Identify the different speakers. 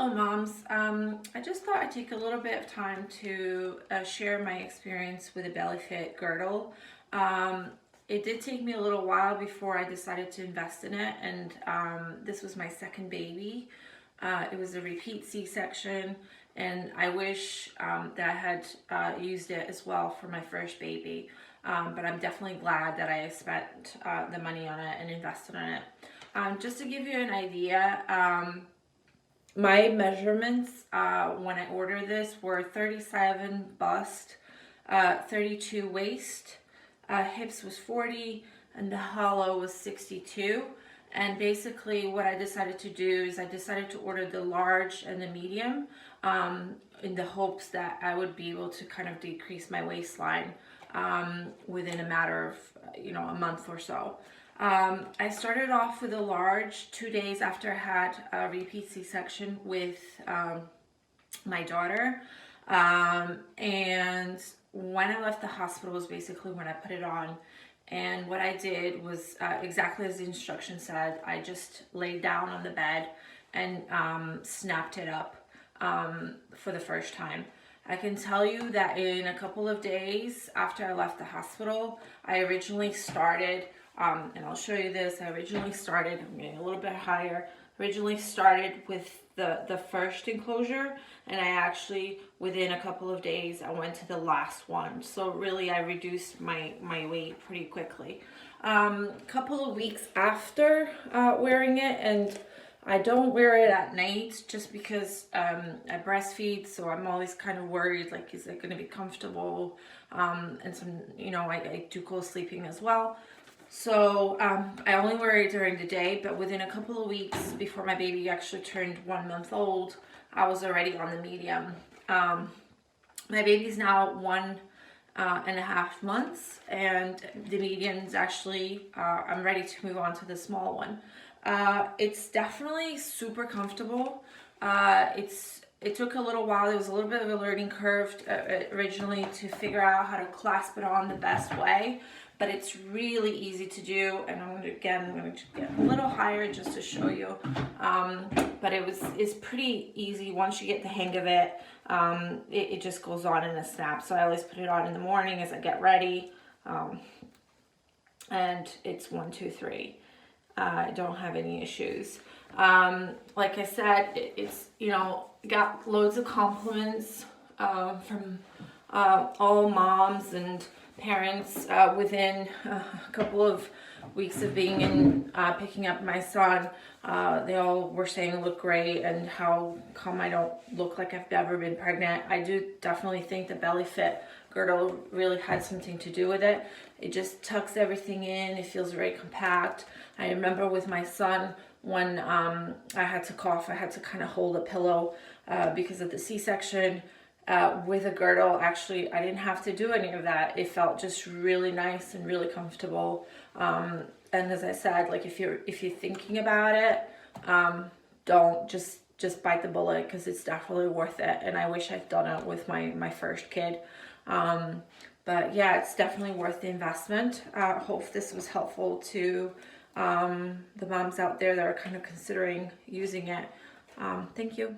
Speaker 1: Hello moms. I just thought I'd take a little bit of time to share my experience with a Bellefit girdle. It did take me a little while before I decided to invest in it, and this was my second baby. It was a repeat C-section, and I wish that I had used it as well for my first baby, but I'm definitely glad that I spent the money on it and invested in it. Just to give you an idea, my measurements when I ordered this were 37 bust, 32 waist, hips was 40, and the hollow was 62. And basically what I decided to do is I decided to order the large and the medium in the hopes that I would be able to kind of decrease my waistline within a matter of, a month or so. I started off with a large 2 days after I had a repeat C-section with my daughter. And when I left the hospital was basically when I put it on. And what I did was exactly as the instruction said. I just laid down on the bed and snapped it up for the first time. I can tell you that in a couple of days after I left the hospital, I originally started, and I'll show you this, I'm getting a little bit higher, originally started with the first enclosure, and I actually, within a couple of days, I went to the last one. So really, I reduced my weight pretty quickly. Couple of weeks after wearing it, and I don't wear it at night just because I breastfeed, so I'm always kind of worried, like, is it going to be comfortable? And some, I do co-sleeping as well. So I only wear it during the day, but within a couple of weeks before my baby actually turned 1 month old, I was already on the medium. My baby's now 1.5 months, and the medium's actually, I'm ready to move on to the small one. It's definitely super comfortable. It took a little while. There was a little bit of a learning curve originally to figure out how to clasp it on the best way, but it's really easy to do. And I'm gonna get a little higher just to show you. But it's pretty easy once you get the hang of it. It just goes on in a snap. So I always put it on in the morning as I get ready, and it's 1, 2, 3. I don't have any issues. Like I said, it's, got loads of compliments from all moms and parents within a couple of weeks of being in, picking up my son. They all were saying I look great and how come I don't look like I've ever been pregnant. I do definitely think the Bellefit girdle really had something to do with it. It just tucks everything in. It feels very compact. I remember with my son, when I had to cough, I had to kind of hold a pillow because of the C-section. With a girdle, actually, I didn't have to do any of that. It felt just really nice and really comfortable. And as I said, like, if you're thinking about it, don't just bite the bullet, because it's definitely worth it. And I wish I'd done it with my first kid. But yeah, it's definitely worth the investment. Hope this was helpful to the moms out there that are kind of considering using it. Thank you.